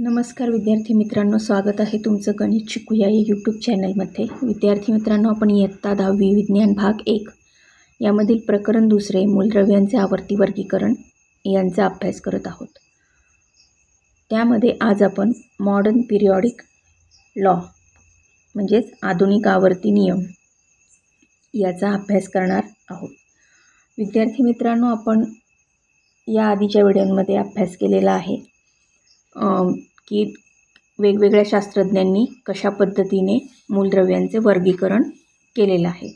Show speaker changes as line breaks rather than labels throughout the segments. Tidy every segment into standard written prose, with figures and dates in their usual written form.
नमस्कार विद्यार्थी मित्रांनो, स्वागत आहे तुमचं गणित शिकूया या यूट्यूब चॅनलमध्ये। विद्यार्थी मित्रांनो, आपण इयत्ता 10वी विज्ञान भाग 1 यामधील प्रकरण 2 मूलद्रव्यांचे आवर्ती वर्गीकरण यांचा अभ्यास करत आहोत। त्यामध्ये आज आपण मॉडर्न पिरियॉडिक लॉ म्हणजेच आधुनिक आवर्ती नियम याचा अभ्यास करणार आहोत। विद्यार्थी मित्रांनो, आपण या आधीच्या व्हिडिओमध्ये अभ्यास केलेला आहे की वेगवेगळ्या शास्त्रज्ञांनी कशा पद्धतीने मूलद्रव्यांचे वर्गीकरण केलेलं आहे।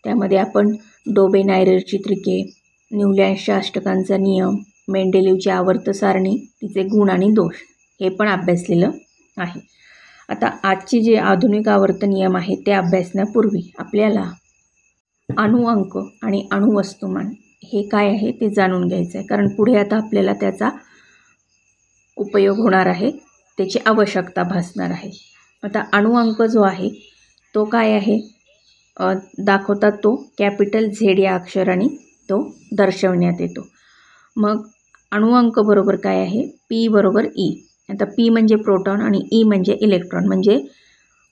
त्यामध्ये आपण डोबे-नायरची त्रिके, न्यूलँडच्या अष्टकांचा नियम, मेंडेलीवची आवर्त सारणी, तिचे गुण आणि दोष हे पण अभ्यासलेलं आहे। आता आजचे जे आधुनिक आवर्त नियम आहे ते अभ्यासण्यापूर्वी आपल्याला अणुअंक आणि अणुवस्तुमान हे काय आहे ते जाणून घ्यायचं आहे, कारण पुढे आता आपल्याला त्याचा उपयोग होणार आहे, त्याची आवश्यकता भासणार आहे। आता अणुअंक जो आहे तो काय आहे दाखवतात, तो कॅपिटल झेड या अक्षराने तो दर्शवण्यात येतो। मग अणुअंक बरोबर काय आहे, पी बरोबर ई। आता पी म्हणजे प्रोटॉन आणि ई म्हणजे इलेक्ट्रॉन। म्हणजे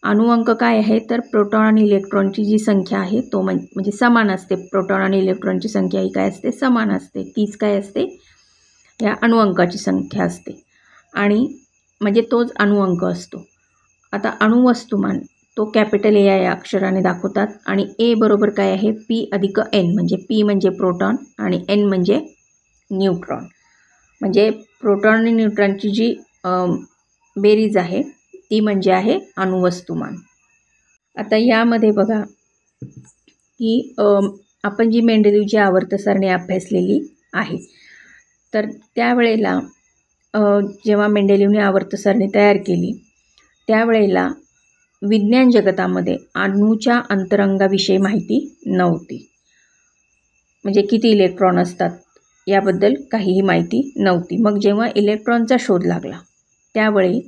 अणुअंक काय आहे तर प्रोटॉन आणि इलेक्ट्रॉनची जी संख्या आहे तो म्हणजे समान असते। प्रोटॉन आणि इलेक्ट्रॉनची संख्या ही काय असते, समान असते। तीच काय असते, या अणुअंकाची संख्या असते आणि म्हणजे तोच अणुअंक असतो। आता अणुवस्तुमान तो कॅपिटल ए या अक्षराने दाखवतात आणि ए बरोबर काय आहे, पी अधिक एन। म्हणजे पी म्हणजे प्रोटॉन आणि एन म्हणजे न्यूट्रॉन। म्हणजे प्रोटॉन आणि न्यूट्रॉनची जी बेरीज आहे ती म्हणजे आहे अणुवस्तुमान। आता यामध्ये बघा की आपण जी मेंडेलीवची आवर्त सारणी अभ्यासलेली आहे, तर त्यावेळेला जेव्हा मेंडेलीवने आवर्त सारणी तयार केली त्यावेळेला विज्ञान जगतामध्ये अणूच्या अंतरंगाविषयी माहिती नव्हती। म्हणजे किती इलेक्ट्रॉन असतात याबद्दल काहीही माहिती नव्हती। मग जेव्हा इलेक्ट्रॉनचा शोध लागला त्यावेळी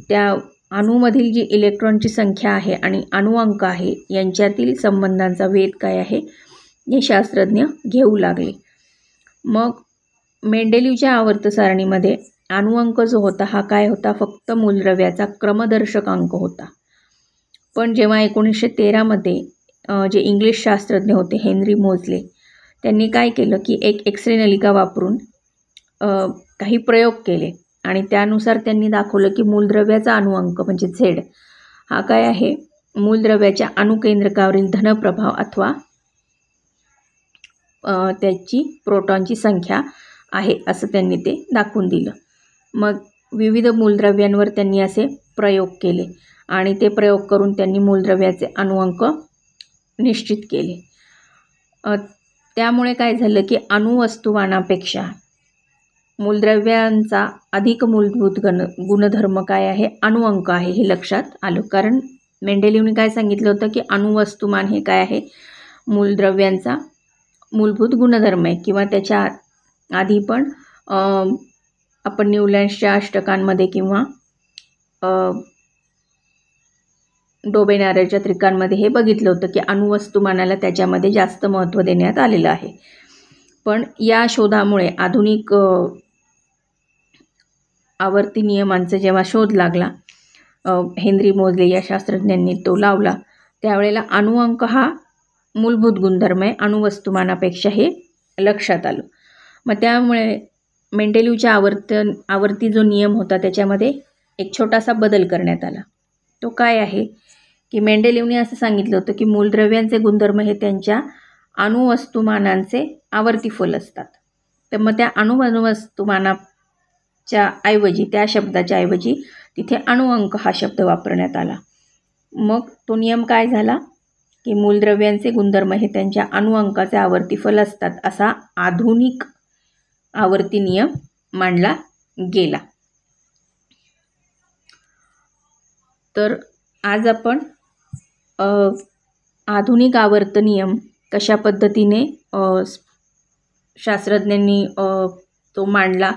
त्या अणूमधील जी इलेक्ट्रॉनची संख्या आहे आणि अणुअंक आहे यांच्यातील संबंधांचा वेध काय आहे हे शास्त्रज्ञ घेऊ लागले। मग मेंडेलीवच्या आवर्त सारणीमध्ये अणुअंक जो होता हा काय होता, फक्त मूलद्रव्याचा क्रमदर्शकांक होता। पण जेव्हा 1913 मध्ये जे इंग्लिश शास्त्रज्ञ होते हेनरी मोजले, त्यांनी काय केलं की एक एक्सरे नलिका वापरून काही प्रयोग केले आणि त्यानुसार त्यांनी दाखवलं की मूलद्रव्याचा अणुअंक म्हणजे झेड हा काय आहे, मूलद्रव्याच्या अणुकेंद्रकावरील धनप्रभाव अथवा त्याची प्रोटॉनची संख्या आहे असं त्यांनी ते दाखवून दिलं। मग विविध मूलद्रव्यांवर त्यांनी असे प्रयोग केले आणि ते प्रयोग करून त्यांनी मूलद्रव्याचे अणुअंक निश्चित केले। त्यामुळे काय झालं की अणुवस्तुमानापेक्षा मूलद्रव्यांचा अधिक मूलभूत गुणधर्म काय आहे, अणुअंक आहे हे लक्षात आलं। कारण मेंडेलीवने काय सांगितलं होतं की अणुवस्तुमान हे काय आहे, मूलद्रव्यांचा मूलभूत गुणधर्म आहे। किंवा त्याच्या आधी पण आपण न्यूलँडच्या अष्टकांमध्ये किंवा डोबे-नायरच्या त्रिकांमध्ये हे बघितलं होतं की अणुवस्तुमानाला त्याच्यामध्ये जास्त महत्त्व देण्यात आलेलं आहे। पण या शोधामुळे आधुनिक आवर्ती नियमांचा जेव्हा शोध लागला, हेनरी मोजले या शास्त्रज्ञांनी तो लावला, त्यावेळेला अणुअंक हा मूलभूत गुणधर्म आहे अणुवस्तुमानापेक्षा हे लक्षात आलं। मग त्यामुळे मेंडेलीवच्या आवर्ती जो नियम होता त्याच्यामध्ये एक छोटासा बदल करण्यात आला। तो काय आहे की मेंडेलीवने असं सांगितलं होतं की मूलद्रव्यांचे गुणधर्म हे त्यांच्या अणुवस्तुमानांचे आवर्ती फल असतात। तर मग त्या अणुवस्तुमानाच्या ऐवजी, त्या शब्दाच्या ऐवजी तिथे अणुअंक हा शब्द वापरण्यात आला। मग तो नियम काय झाला की मूलद्रव्यांचे गुणधर्म हे त्यांच्या अणुअंकाचे आवर्ती फल असतात असा आधुनिक आवर्ती नियम मांडला गेला। तर आज आपण आधुनिक आवर्त नियम कशा पद्धतीने शास्त्रज्ञांनी तो मांडला,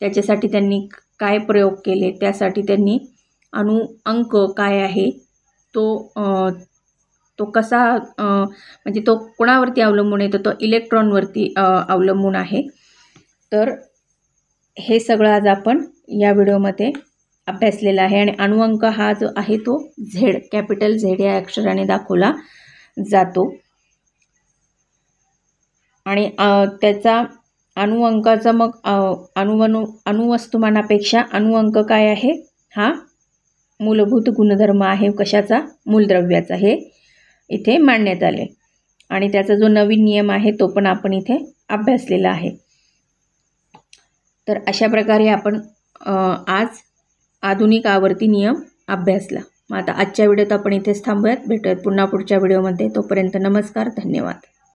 त्याच्यासाठी त्यांनी काय प्रयोग केले, त्यासाठी त्यांनी अणुअंक काय आहे तो कसा म्हणजे तो कोणावरती अवलंबून आहे, तो इलेक्ट्रॉनवरती अवलंबून आहे। तर हे सगळं आज आपण या व्हिडिओमध्ये अभ्यासलेला आहे आणि अणुअंक हा जो आहे तो झेड, कॅपिटल झेड या अक्षराने दाखवला जातो आणि त्याचा अणुअंकाचा मग अणुवस्तुमानापेक्षा अणुअंक काय आहे, हा मूलभूत गुणधर्म आहे कशाचा, मूलद्रव्याचा, हे इथे मांडण्यात आले आणि त्याचा जो नवीन नियम आहे तो पण आपण इथे अभ्यासलेला आहे. तर अशा प्रकारे आपण आज आधुनिक आवर्ती नियम अभ्यासला. मग आता आजच्या व्हिडिओत आपण इथेच थांबूयात. भेटूयात पुन्हा पुढच्या व्हिडिओमध्ये. तोपर्यंत नमस्कार, धन्यवाद.